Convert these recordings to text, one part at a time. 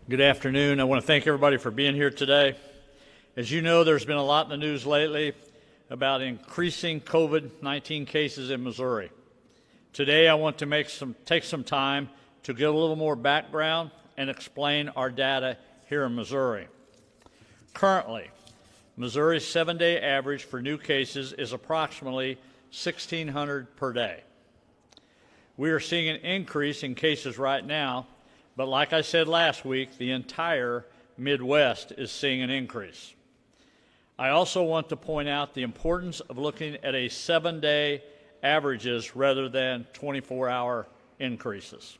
Good afternoon. I want to thank everybody for being here today. As you know, there's been a lot in the news lately about increasing COVID-19 cases in Missouri. Today, I want to take some time to get a little more background and explain our data here in Missouri. Currently, Missouri's 7-day average for new cases is approximately 1,600 per day. We are seeing an increase in cases right now, but like I said last week, the entire Midwest is seeing an increase. I also want to point out the importance of looking at a 7-day averages rather than 24-hour increases.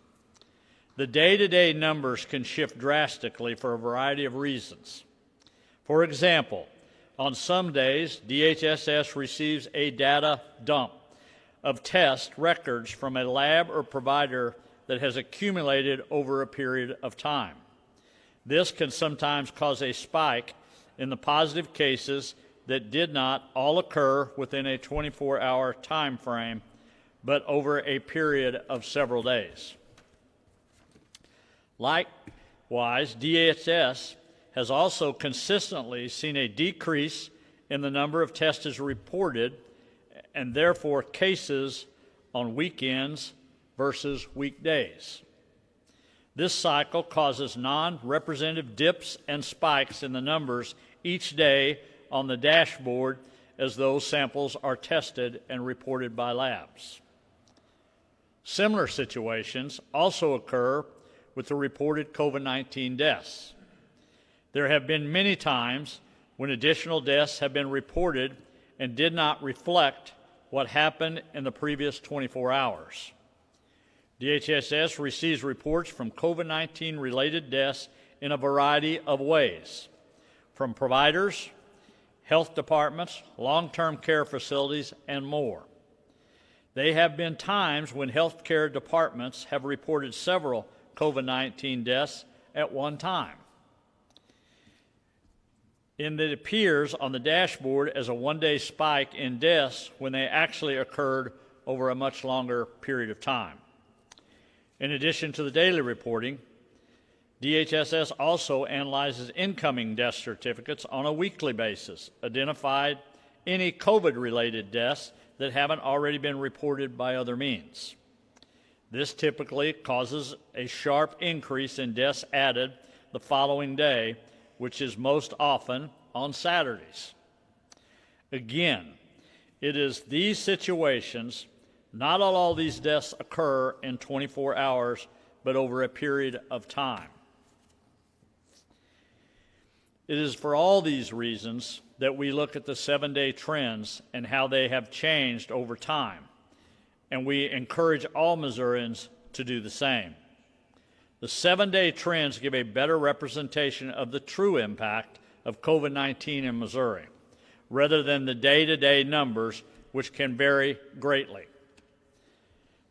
The day-to-day numbers can shift drastically for a variety of reasons. For example, on some days, DHSS receives a data dump of test records from a lab or provider that has accumulated over a period of time. This can sometimes cause a spike in the positive cases that did not all occur within a 24-hour time frame, but over a period of several days. Likewise, DHS has also consistently seen a decrease in the number of tests reported and therefore cases on weekends versus weekdays. This cycle causes non-representative dips and spikes in the numbers each day on the dashboard as those samples are tested and reported by labs. Similar situations also occur with the reported COVID-19 deaths. There have been many times when additional deaths have been reported and did not reflect what happened in the previous 24 hours. DHSS receives reports from COVID-19 related deaths in a variety of ways, from providers, health departments, long-term care facilities, and more. There have been times when healthcare departments have reported several COVID-19 deaths at one time. And it appears on the dashboard as a one-day spike in deaths when they actually occurred over a much longer period of time. In addition to the daily reporting, DHSS also analyzes incoming death certificates on a weekly basis, identified any COVID-related deaths that haven't already been reported by other means. This typically causes a sharp increase in deaths added the following day, which is most often on Saturdays. Again, it is these situations. Not all these deaths occur in 24 hours, but over a period of time. It is for all these reasons that we look at the 7-day trends and how they have changed over time, and we encourage all Missourians to do the same. The 7-day trends give a better representation of the true impact of COVID-19 in Missouri, rather than the day-to-day numbers, which can vary greatly.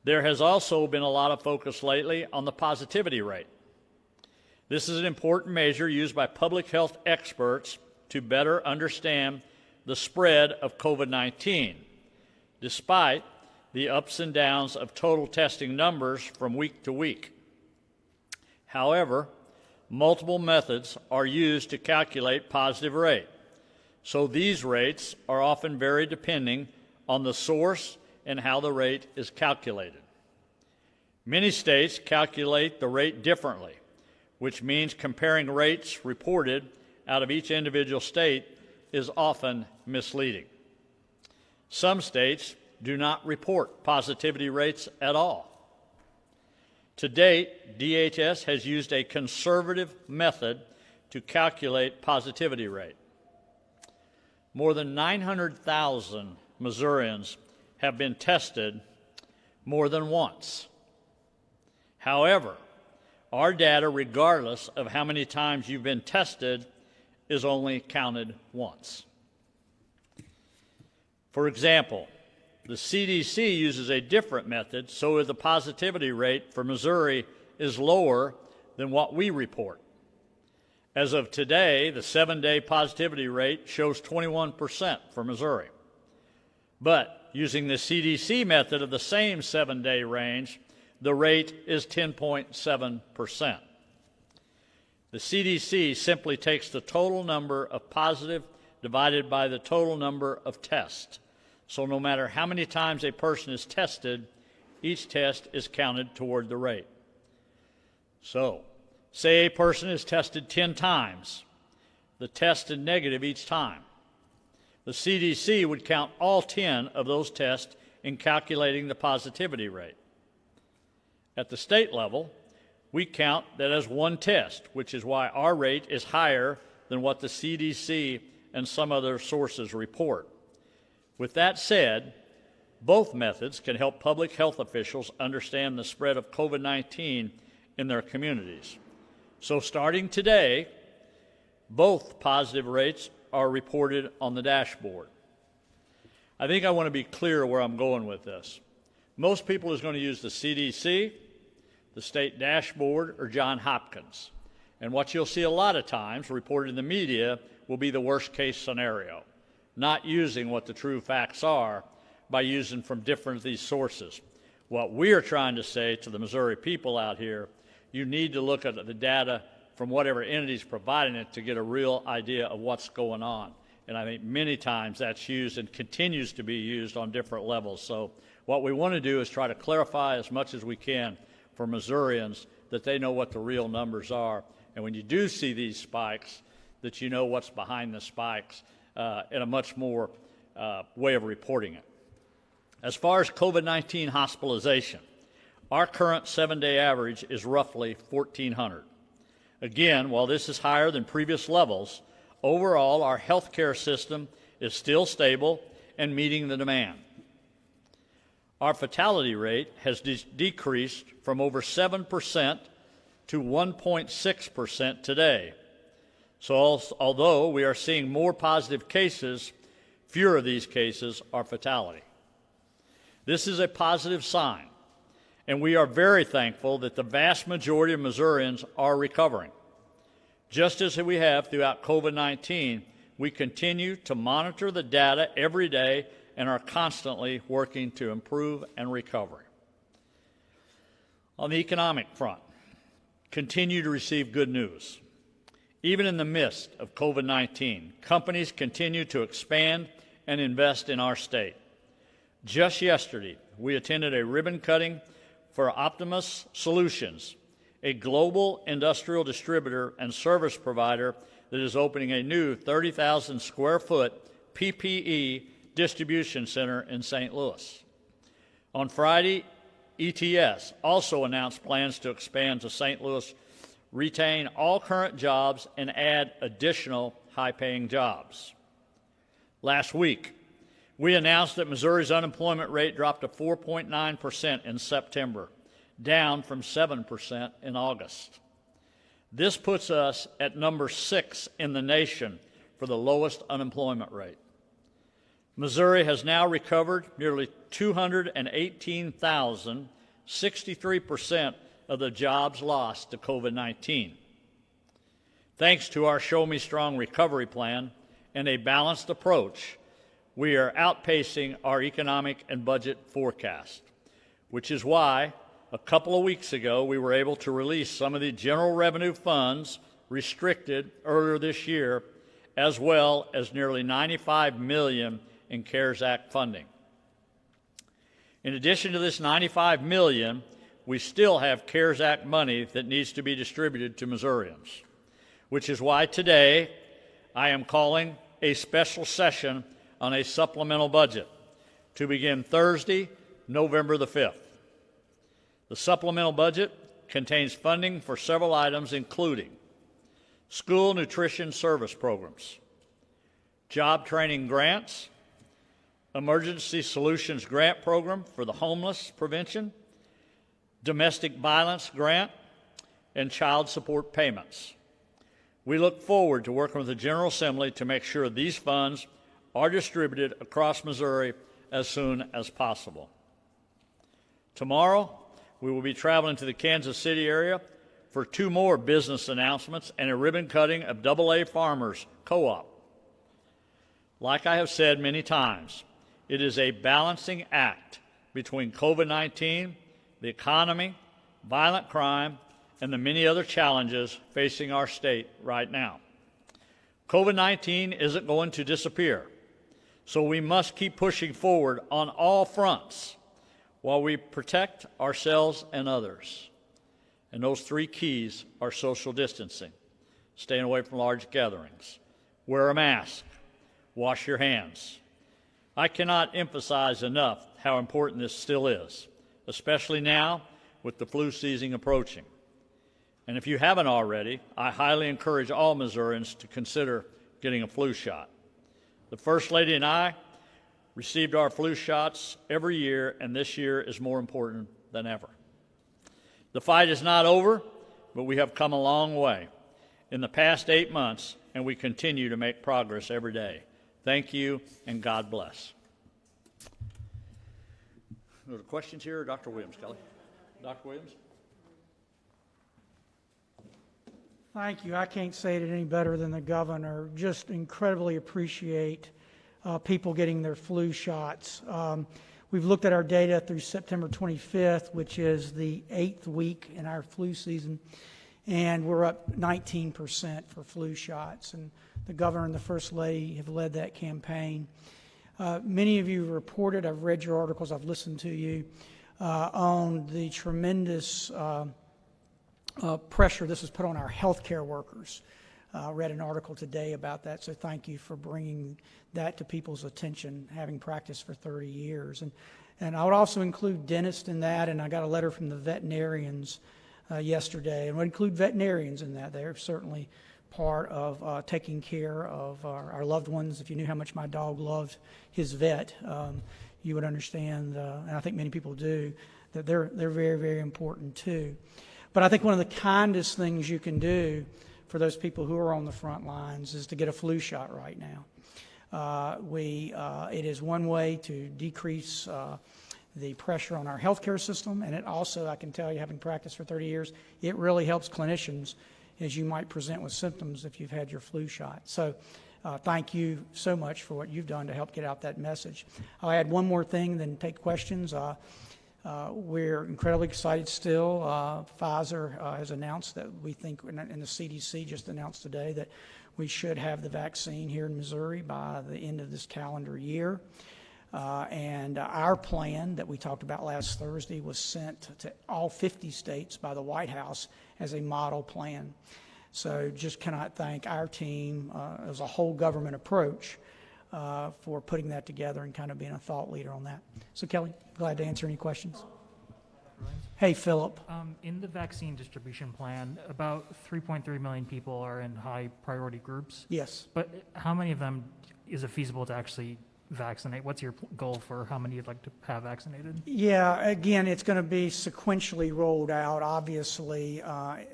There has also been a lot of focus lately on the positivity rate. This is an important measure used by public health experts to better understand the spread of COVID-19, despite the ups and downs of total testing numbers from week to week. However, multiple methods are used to calculate positive rate, so these rates are often varied depending on the source and how the rate is calculated. Many states calculate the rate differently, which means comparing rates reported out of each individual state is often misleading. Some states do not report positivity rates at all. To date, DHS has used a conservative method to calculate positivity rate. More than 900,000 Missourians have been tested more than once. However, our data, regardless of how many times you've been tested, is only counted once. For example, the CDC uses a different method, so the positivity rate for Missouri is lower than what we report. As of today, the 7-day positivity rate shows 21% for Missouri. But using the CDC method of the same 7-day range, the rate is 10.7%. The CDC simply takes the total number of positive divided by the total number of tests. So no matter how many times a person is tested, each test is counted toward the rate. So, say a person is tested 10 times. The test is negative each time. The CDC would count all 10 of those tests in calculating the positivity rate. At the state level, we count that as one test, which is why our rate is higher than what the CDC and some other sources report. With that said, both methods can help public health officials understand the spread of COVID-19 in their communities. So starting today, both positive rates are reported on the dashboard. I think I want to be clear where I'm going with this. Most people is going to use the CDC, the state dashboard, or Johns Hopkins. And what you'll see a lot of times reported in the media will be the worst case scenario, not using what the true facts are by using from different of these sources. What we are trying to say to the Missouri people out here, you need to look at the data from whatever entity is providing it to get a real idea of what's going on. And I think many times that's used and continues to be used on different levels. So what we want to do is try to clarify as much as we can for Missourians that they know what the real numbers are. And when you do see these spikes, that you know what's behind the spikes in a much more way of reporting it. As far as COVID-19 hospitalization, our current 7-day average is roughly 1,400. Again, while this is higher than previous levels, overall our healthcare system is still stable and meeting the demand. Our fatality rate has decreased from over 7% to 1.6% today. So although we are seeing more positive cases, fewer of these cases are fatality. This is a positive sign, and we are very thankful that the vast majority of Missourians are recovering. Just as we have throughout COVID-19, we continue to monitor the data every day and are constantly working to improve and recover. On the economic front, continue to receive good news. Even in the midst of COVID-19, companies continue to expand and invest in our state. Just yesterday, we attended a ribbon cutting for Optimus Solutions, a global industrial distributor and service provider that is opening a new 30,000 square foot PPE distribution center in St. Louis. On Friday, ETS also announced plans to expand to St. Louis, retain all current jobs, and add additional high-paying jobs. Last week, we announced that Missouri's unemployment rate dropped to 4.9% in September, down from 7% in August. This puts us at number 6 in the nation for the lowest unemployment rate. Missouri has now recovered nearly 218,000, 63% of the jobs lost to COVID-19. Thanks to our Show Me Strong recovery plan and a balanced approach, we are outpacing our economic and budget forecast, which is why a couple of weeks ago we were able to release some of the general revenue funds restricted earlier this year, as well as nearly $95 million in CARES Act funding. In addition to this $95 million, we still have CARES Act money that needs to be distributed to Missourians, which is why today I am calling a special session on a supplemental budget to begin Thursday, November the 5th. The supplemental budget contains funding for several items, including school nutrition service programs, job training grants, emergency solutions grant program for the homeless prevention, domestic violence grant, and child support payments. We look forward to working with the General Assembly to make sure these funds are distributed across Missouri as soon as possible. Tomorrow, we will be traveling to the Kansas City area for 2 more business announcements and a ribbon cutting of AA Farmers Co-op. Like I have said many times, it is a balancing act between COVID-19, the economy, violent crime, and the many other challenges facing our state right now. COVID-19 isn't going to disappear, so we must keep pushing forward on all fronts while we protect ourselves and others. And those three keys are social distancing, staying away from large gatherings, wear a mask, wash your hands. I cannot emphasize enough how important this still is, especially now with the flu season approaching. And if you haven't already, I highly encourage all Missourians to consider getting a flu shot. The First Lady and I received our flu shots every year, and this year is more important than ever. The fight is not over, but we have come a long way in the past 8 months, and we continue to make progress every day. Thank you, and God bless. Are there questions here, or Dr. Williams, Kelly? Dr. Williams? Thank you. I can't say it any better than the governor. Just incredibly appreciate people getting their flu shots. We've looked at our data through September 25th, which is the 8th week in our flu season, and we're up 19% for flu shots. And the governor and the First Lady have led that campaign. Many of you reported, I've read your articles, I've listened to you, on the tremendous pressure this has put on our healthcare workers. Read an article today about that, so thank you for bringing that to people's attention, having practiced for 30 years. And I would also include dentists in that, and I got a letter from the veterinarians yesterday, and would include veterinarians in that. They're certainly part of taking care of our loved ones. If you knew how much my dog loved his vet, you would understand, and I think many people do, that they're very, very important too. But I think one of the kindest things you can do for those people who are on the front lines is to get a flu shot right now. It is one way to decrease the pressure on our healthcare system, and it also, I can tell you, having practiced for 30 years, it really helps clinicians as you might present with symptoms if you've had your flu shot. So thank you so much for what you've done to help get out that message. I'll add one more thing, then take questions. We're incredibly excited still. Pfizer has announced that we think, and the CDC just announced today, that we should have the vaccine here in Missouri by the end of this calendar year. And our plan that we talked about last Thursday was sent to all 50 states by the White House as a model plan. So just cannot thank our team as a whole government approach for putting that together and kind of being a thought leader on that. So Kelly, glad to answer any questions. Hey, Philip. In the vaccine distribution plan, about 3.3 million people are in high priority groups. Yes. But how many of them is it feasible to actually vaccinate? What's your goal for how many you'd like to have vaccinated? Yeah, again, it's going to be sequentially rolled out. Obviously,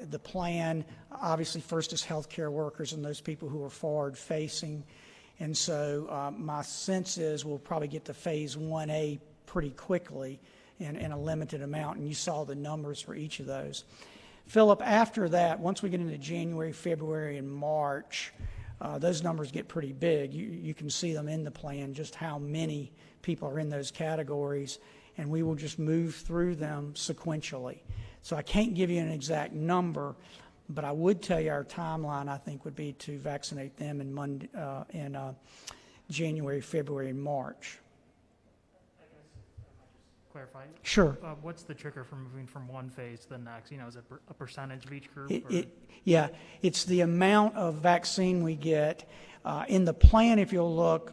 the plan, obviously, first is healthcare workers and those people who are forward-facing. And so my sense is we'll probably get to phase 1A pretty quickly in a limited amount, and you saw the numbers for each of those. Philip, after that, once we get into January, February, and March, those numbers get pretty big. You can see them in the plan, just how many people are in those categories, and we will just move through them sequentially. So I can't give you an exact number, but I would tell you our timeline, I think, would be to vaccinate them in January, February, and March. Clarify? Sure. What's the trigger for moving from one phase to the next? You know, is it a percentage of each group? Yeah, it's the amount of vaccine we get. In the plan, if you'll look,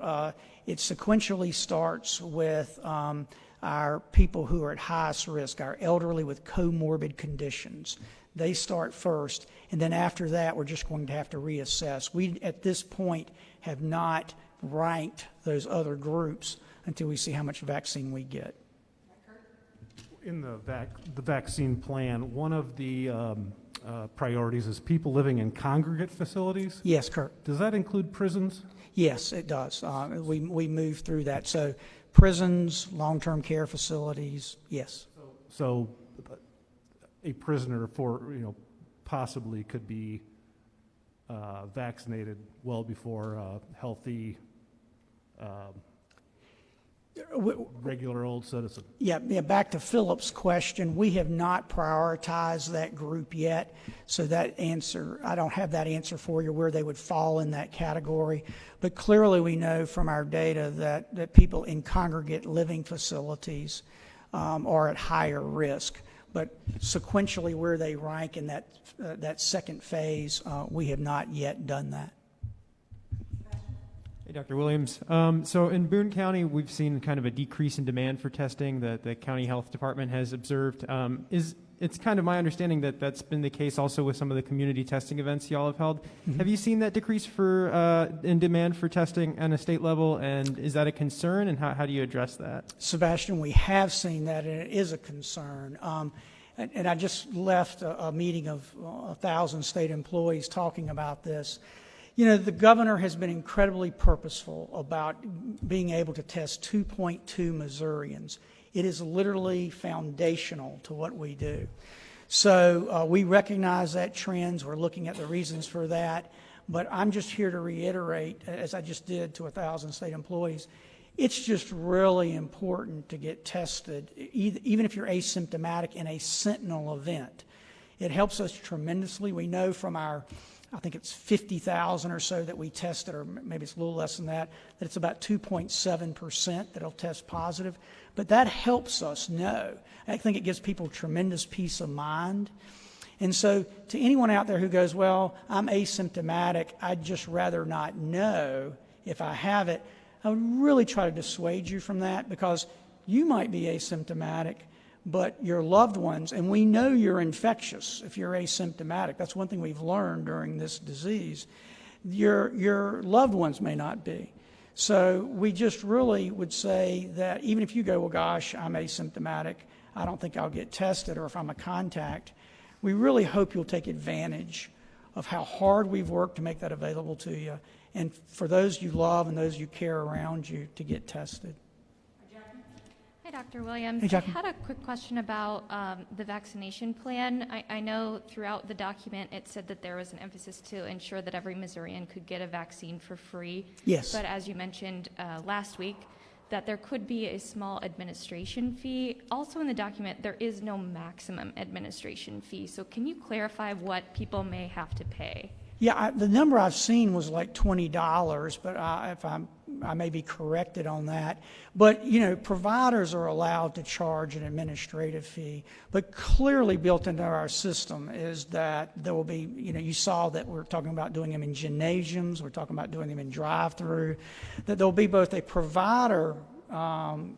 it sequentially starts with our people who are at highest risk, our elderly with comorbid conditions. They start first, and then after that, we're just going to have to reassess. We, at this point, have not ranked those other groups until we see how much vaccine we get. In the vaccine plan, one of the priorities is people living in congregate facilities. Yes, Kurt. Does that include prisons? Yes, it does. We move through that. So prisons, long-term care facilities, yes. So a prisoner possibly could be vaccinated well before healthy. regular old citizen? Yeah, back to Philip's question, we have not prioritized that group yet, so that answer, I don't have that answer for you where they would fall in that category, but clearly we know from our data that people in congregate living facilities are at higher risk, but sequentially where they rank in that second phase, we have not yet done that. Hey, Dr. Williams. So in Boone County, we've seen kind of a decrease in demand for testing that the county health department has observed. It's kind of my understanding that that's been the case also with some of the community testing events y'all have held. Have you seen that decrease in demand for testing on a state level, and is that a concern, and how do you address that? Sebastian, we have seen that, and it is a concern. And I just left a meeting of 1,000 state employees talking about this. You know, the governor has been incredibly purposeful about being able to test 2.2 Missourians. It is literally foundational to what we do. So we recognize that trends. We're looking at the reasons for that. But I'm just here to reiterate, as I just did to 1,000 state employees, it's just really important to get tested, even if you're asymptomatic in a sentinel event. It helps us tremendously. We know from our, I think it's 50,000 or so that we tested, or maybe it's a little less than that it's about 2.7% that'll test positive. But that helps us know. I think it gives people tremendous peace of mind. And so to anyone out there who goes, well, I'm asymptomatic, I'd just rather not know if I have it, I would really try to dissuade you from that, because you might be asymptomatic, but your loved ones, and we know you're infectious if you're asymptomatic. That's one thing we've learned during this disease. Your loved ones may not be. So we just really would say that even if you go, well, gosh, I'm asymptomatic, I don't think I'll get tested, or if I'm a contact, we really hope you'll take advantage of how hard we've worked to make that available to you, and for those you love and those you care around you to get tested. Hi, Dr. Williams. Hey, Jackie. I had a quick question about the vaccination plan. I know throughout the document it said that there was an emphasis to ensure that every Missourian could get a vaccine for free. Yes. But as you mentioned last week, that there could be a small administration fee. Also in the document, there is no maximum administration fee. So can you clarify what people may have to pay? Yeah, the number I've seen was like $20, but if I may be corrected on that. But, you know, providers are allowed to charge an administrative fee, but clearly built into our system is that there will be, you know, you saw that we're talking about doing them in gymnasiums, we're talking about doing them in drive-through, that there'll be both a provider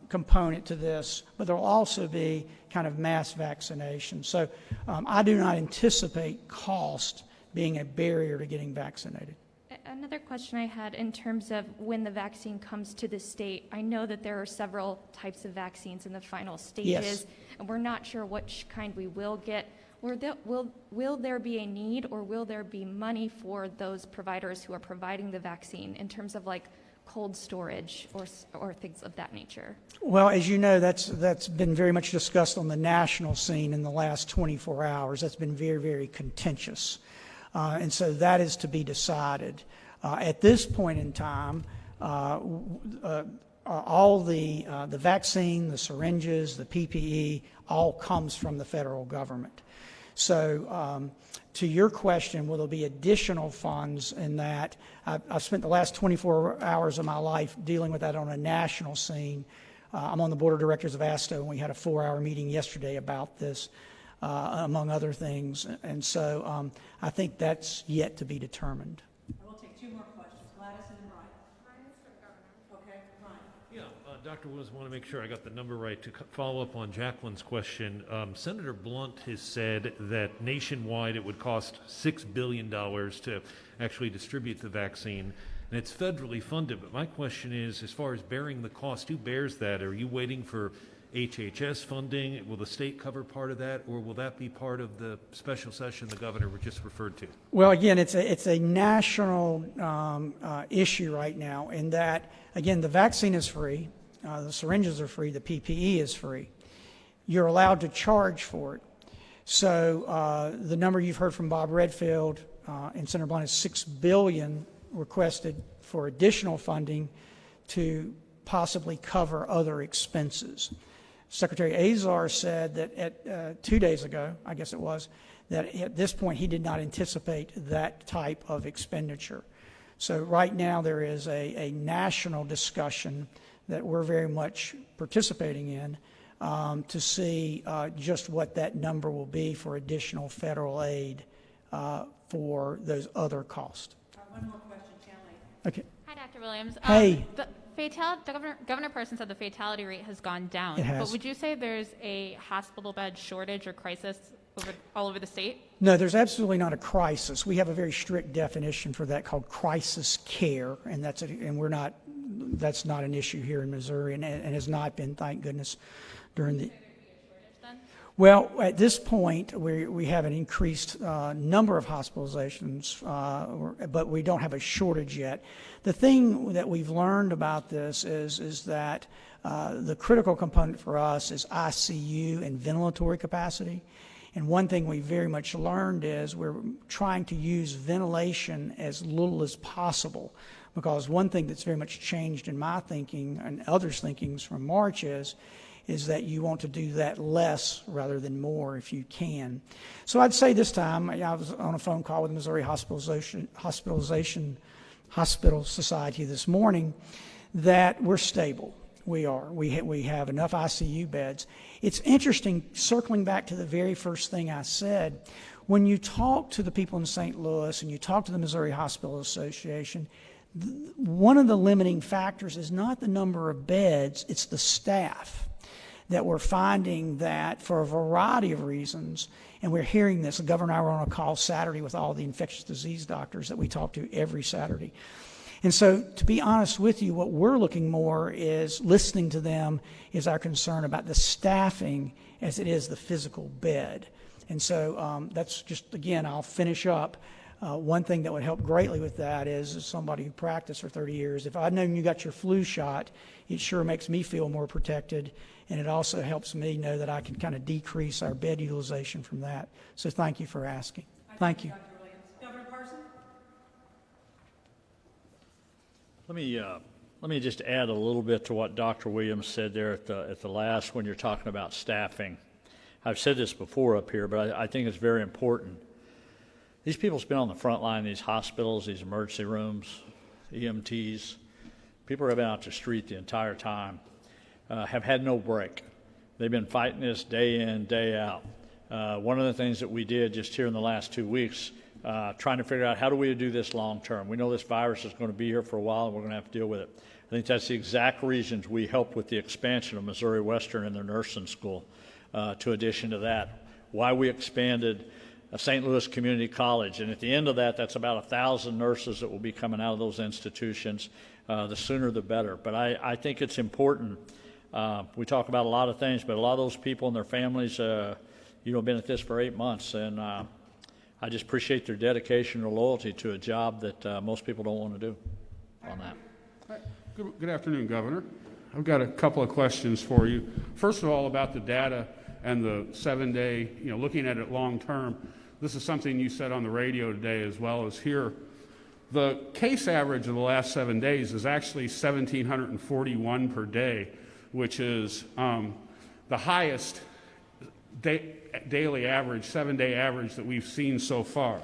component to this, but there'll also be kind of mass vaccination. So I do not anticipate cost being a barrier to getting vaccinated. Another question I had in terms of when the vaccine comes to the state, I know that there are several types of vaccines in the final stages, Yes. and we're not sure which kind we will get. Will there be a need, or will there be money for those providers who are providing the vaccine in terms of like cold storage or things of that nature? Well, as you know, that's been very much discussed on the national scene in the last 24 hours. That's been very, very contentious. And so that is to be decided. At this point in time, all the vaccine, the syringes, the PPE, all comes from the federal government. So to your question, will there be additional funds in that? I've spent the last 24 hours of my life dealing with that on a national scene. I'm on the board of directors of ASTO, and we had a 4-hour meeting yesterday about this. Among other things. And so I think that's yet to be determined. We'll take 2 more questions. Gladys and then Ryan. Ryan's for governor. Okay, Ryan. Yeah, Dr. Williams, I want to make sure I got the number right. To follow up on Jacqueline's question, Senator Blunt has said that nationwide it would cost $6 billion to actually distribute the vaccine, and it's federally funded. But my question is, as far as bearing the cost, who bears that? Are you waiting for HHS funding? Will the state cover part of that, or will that be part of the special session the governor just referred to? Well, again, it's a national issue right now in that, again, the vaccine is free, the syringes are free, the PPE is free. You're allowed to charge for it. So the number you've heard from Bob Redfield and Senator Blunt is $6 billion requested for additional funding to possibly cover other expenses. Secretary Azar said that at 2 days ago, I guess it was, that at this point he did not anticipate that type of expenditure. So right now there is a national discussion that we're very much participating in to see just what that number will be for additional federal aid for those other costs. One more question, Kelly. Okay. Hi, Dr. Williams. Hey. Governor Parson said the fatality rate has gone down. It has. But would you say there's a hospital bed shortage or crisis all over the state? No, there's absolutely not a crisis. We have a very strict definition for that called crisis care, and that's not an issue here in Missouri, and has not been, thank goodness, during the. Well, at this point, we have an increased number of hospitalizations, but we don't have a shortage yet. The thing that we've learned about this is that the critical component for us is ICU and ventilatory capacity. And one thing we very much learned is we're trying to use ventilation as little as possible, because one thing that's very much changed in my thinking and others' thinkings from March is that you want to do that less rather than more if you can. So I'd say this time, I was on a phone call with the Missouri Hospital Society this morning, that we're stable. We are. We have enough ICU beds. It's interesting, circling back to the very first thing I said, when you talk to the people in St. Louis and you talk to the Missouri Hospital Association, one of the limiting factors is not the number of beds, it's the staff. That we're finding that for a variety of reasons, and we're hearing this. The governor and I were on a call Saturday with all the infectious disease doctors that we talk to every Saturday. And so, to be honest with you, what we're looking more is listening to them is our concern about the staffing as it is the physical bed. And so that's just, again, I'll finish up. One thing that would help greatly with that is, as somebody who practiced for 30 years, if I'd known you got your flu shot, it sure makes me feel more protected, and it also helps me know that I can kind of decrease our bed utilization from that. So thank you for asking. Thank you. Dr. Williams. Governor Parson? Let me just add a little bit to what Dr. Williams said there at the last when you're talking about staffing. I've said this before up here, but I think it's very important. These people's been on the front line, these hospitals, these emergency rooms, EMTs. People have been out the street the entire time, have had no break. They've been fighting this day in, day out. One of the things that we did just here in the last 2 weeks, trying to figure out how do we do this long term. We know this virus is going to be here for a while, and we're going to have to deal with it. I think that's the exact reasons we helped with the expansion of Missouri Western and their nursing school. To addition to that, why we expanded St. Louis Community College. And at the end of that, that's about 1,000 nurses that will be coming out of those institutions. The sooner the better. But I think it's important. We talk about a lot of things, but a lot of those people and their families, been at this for 8 months. And I just appreciate their dedication or loyalty to a job that most people don't want to do on that. Good afternoon, Governor. I've got a couple of questions for you. First of all, about the data and the 7-day, looking at it long term. This is something you said on the radio today as well as here. The case average of the last 7 days is actually 1,741 per day, which is the highest daily average, 7-day average that we've seen so far.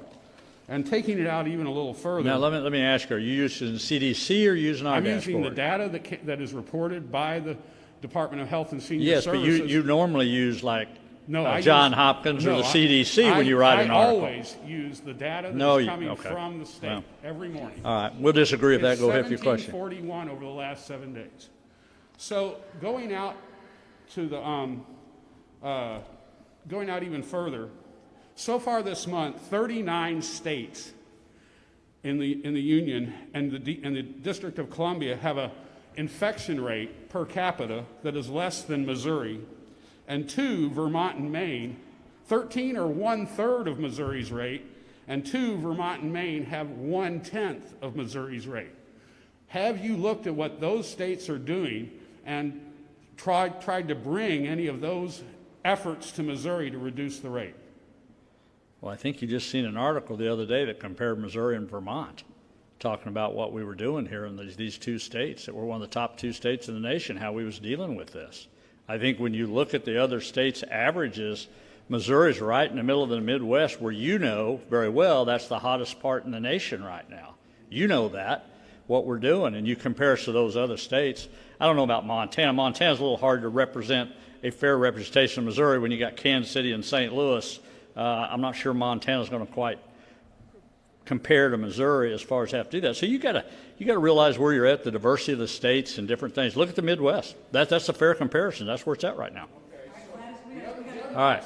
And taking it out even a little further. Now, let me ask you, are you using CDC or using our dashboard? I'm using the data that is reported by the Department of Health and Senior Services. Yes, but you normally use Johns Hopkins or the CDC when you write an article. I always use the data that's coming from the state every morning. All right, we'll disagree with that. Go ahead with your question. 1741 over the last 7 days. So going out to the going out even further, so far this month, 39 states in the Union and the District of Columbia have a infection rate per capita that is less than Missouri, and 2, Vermont and Maine, 13 or 1/3 of Missouri's rate, and 2, Vermont and Maine have 1/10 of Missouri's rate. Have you looked at what those states are doing and tried to bring any of those efforts to Missouri to reduce the rate? Well, I think you just seen an article the other day that compared Missouri and Vermont. talking about what we were doing here in these two states that were one of the top two states in the nation, how we was dealing with this. I think when you look at the other states' averages, Missouri's right in the middle of the Midwest, where you know very well that's the hottest part in the nation right now. You know that, what we're doing, and you compare us to those other states. I don't know about Montana. Montana's a little hard to represent a fair representation of Missouri when you got Kansas City and St. Louis. I'm not sure Montana's going to quite compare to Missouri as far as have to do that. So you got to realize where you're at, the diversity of the states and different things. Look at the Midwest. That's a fair comparison. That's where it's at right now. All right.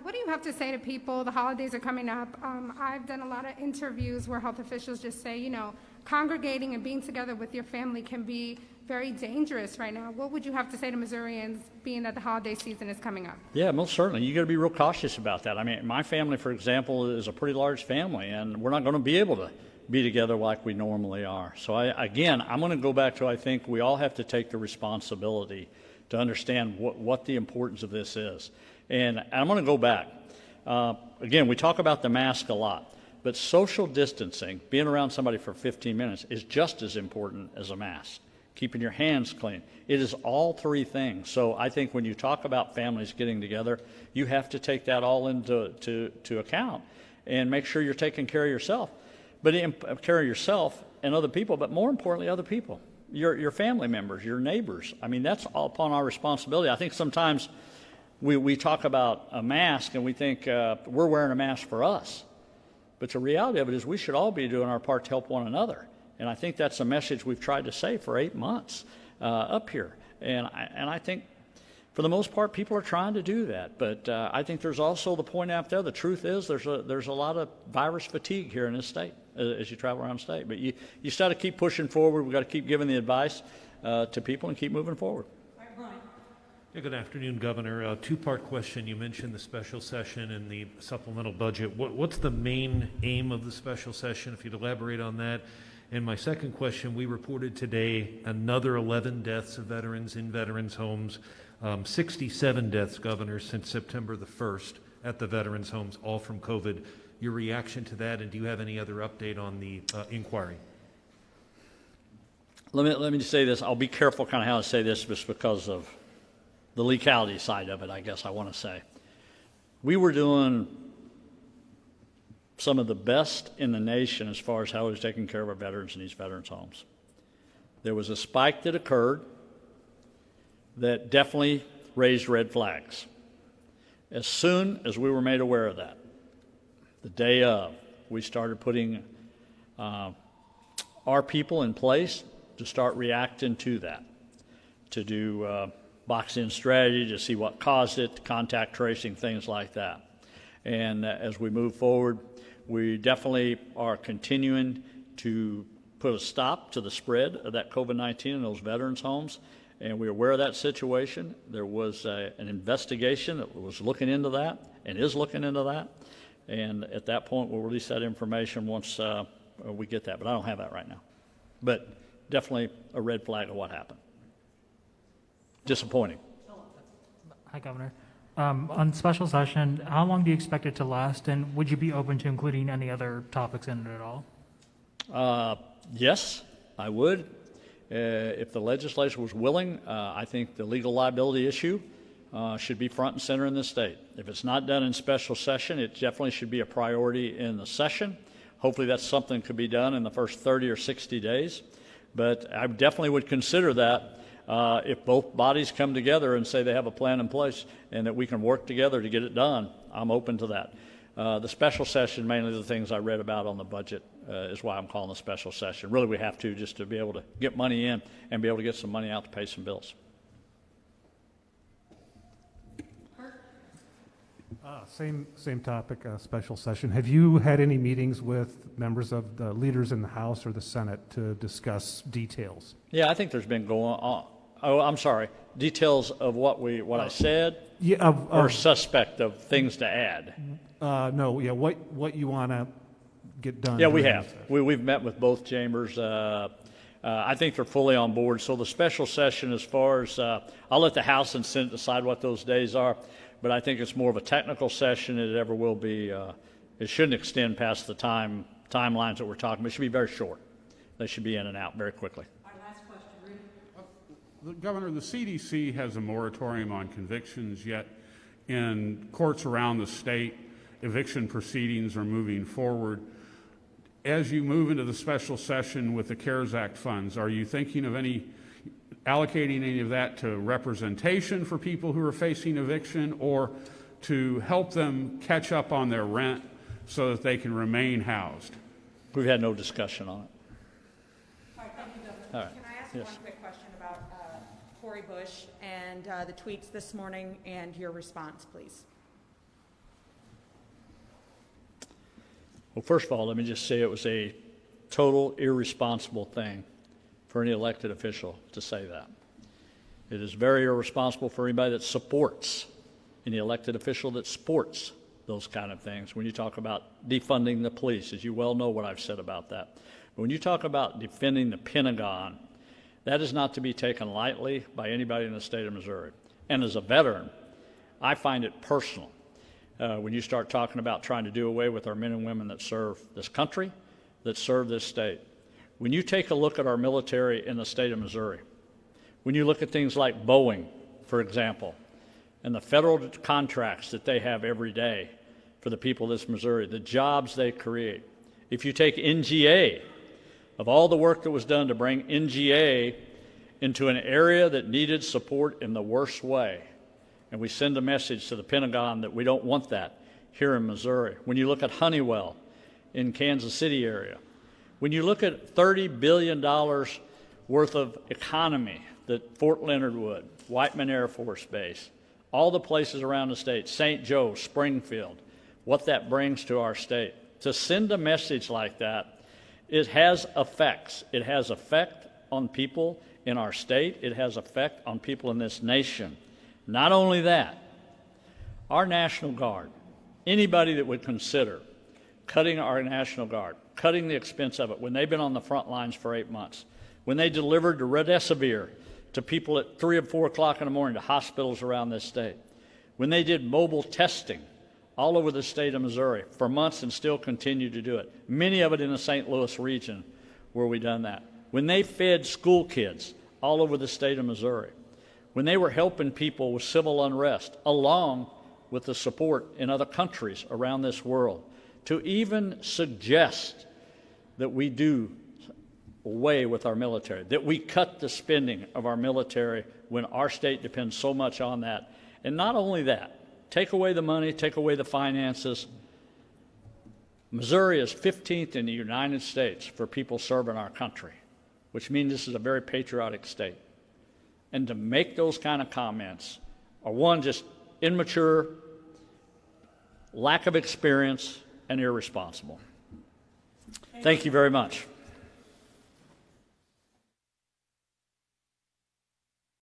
What do you have to say to people? The holidays are coming up. I've done a lot of interviews where health officials just say, you know, congregating and being together with your family can be very dangerous right now. What would you have to say to Missourians, being that the holiday season is coming up? Yeah, most certainly. You got to be real cautious about that. I mean, my family, for example, is a pretty large family, and we're not going to be able to be together like we normally are. So I'm going to go back to, I think we all have to take the responsibility to understand what the importance of this is. And I'm going to go back. Again, we talk about the mask a lot, but social distancing, being around somebody for 15 minutes, is just as important as a mask. Keeping your hands clean. It is all three things. So I think when you talk about families getting together, you have to take that all into account and make sure you're taking care of yourself. But care of yourself and other people, but more importantly, other people, your family members, your neighbors. I mean, that's all upon our responsibility. I think sometimes we talk about a mask and we think we're wearing a mask for us. But the reality of it is we should all be doing our part to help one another. And I think that's a message we've tried to say for 8 months up here. And I think for the most part, people are trying to do that. But I think there's also the point out there. The truth is there's a lot of virus fatigue here in this state as you travel around the state. But you just got to keep pushing forward. We've got to keep giving the advice to people and keep moving forward. Yeah, good afternoon, Governor. Two-part question. You mentioned the special session and the supplemental budget. What's the main aim of the special session, if you'd elaborate on that? And my second question, we reported today another 11 deaths of veterans in veterans' homes, 67 deaths, Governor, since September the 1st at the veterans' homes, all from COVID. Your reaction to that, and do you have any other update on the inquiry? Let me just say this. I'll be careful kind of how I say this just because of the legality side of it, I guess I want to say. We were doing some of the best in the nation as far as how we was taking care of our veterans in these veterans' homes. There was a spike that occurred that definitely raised red flags. As soon as we were made aware of that, the day of, we started putting our people in place to start reacting to that, to do box-in strategy, to see what caused it, contact tracing, things like that. And as we move forward, we definitely are continuing to put a stop to the spread of that COVID-19 in those veterans' homes, and we're aware of that situation. There was an investigation that was looking into that and is looking into that, and at that point we'll release that information once we get that, but I don't have that right now. But definitely a red flag of what happened. Disappointing. Hi, Governor. On special session, how long do you expect it to last, and would you be open to including any other topics in it at all? Yes, I would. If the legislature was willing, I think the legal liability issue should be front and center in this state. If it's not done in special session, it definitely should be a priority in the session. Hopefully that's something that could be done in the first 30 or 60 days. But I definitely would consider that if both bodies come together and say they have a plan in place and that we can work together to get it done. I'm open to that. The special session, mainly the things I read about on the budget, is why I'm calling the special session. Really, we have to just to be able to get money in and be able to get some money out to pay some bills. Same topic, special session. Have you had any meetings with members of the leaders in the House or the Senate to discuss details? Yeah, I think there's been going on. Oh, I'm sorry. Details of what I said, Yeah, or suspect of things to add. no. Yeah, what you want to get done? Yeah, we during have. this? We've met with both chambers. I think they're fully on board. So the special session, as far as I'll let the House and Senate decide what those days are. but I think it's more of a technical session than it ever will be. It shouldn't extend past the timelines that we're talking about. It should be very short. They should be in and out very quickly. Our last question, Rudy. Governor, the CDC has a moratorium on convictions, yet in courts around the state, eviction proceedings are moving forward. As you move into the special session with the CARES Act funds, are you thinking of allocating any of that to representation for people who are facing eviction, or to help them catch up on their rent so that they can remain housed? We've had no discussion on it. All right, thank you, Governor. All right. Can I ask Yes. one quick question about Cori Bush and the tweets this morning and your response, please? Well, first of all, let me just say it was a total irresponsible thing for any elected official to say that. It is very irresponsible for anybody that supports, any elected official that supports those kind of things. When you talk about defunding the police, as you well know what I've said about that. But when you talk about defending the Pentagon, that is not to be taken lightly by anybody in the state of Missouri. And as a veteran, I find it personal when you start talking about trying to do away with our men and women that serve this country, that serve this state. When you take a look at our military in the state of Missouri, when you look at things like Boeing, for example, and the federal contracts that they have every day for the people of this Missouri, the jobs they create. If you take NGA, of all the work that was done to bring NGA into an area that needed support in the worst way, and we send a message to the Pentagon that we don't want that here in Missouri. When you look at Honeywell in Kansas City area, when you look at $30 billion worth of economy that Fort Leonard Wood, Whiteman Air Force Base, all the places around the state, St. Joe, Springfield, what that brings to our state. To send a message like that, it has effects. It has effect on people in our state. It has effect on people in this nation. Not only that, our National Guard, anybody that would consider cutting our National Guard, cutting the expense of it when they've been on the front lines for 8 months, when they delivered the Remdesivir to people at 3 or 4 o'clock in the morning to hospitals around this state, when they did mobile testing all over the state of Missouri for months and still continue to do it, many of it in the St. Louis region where we done that, when they fed school kids all over the state of Missouri, when they were helping people with civil unrest, along with the support in other countries around this world, to even suggest that we do away with our military, that we cut the spending of our military when our state depends so much on that. And not only that, take away the money, take away the finances. Missouri is 15th in the United States for people serving our country, which means this is a very patriotic state. And to make those kind of comments are, one, just immature, lack of experience, and irresponsible. Thank you very much.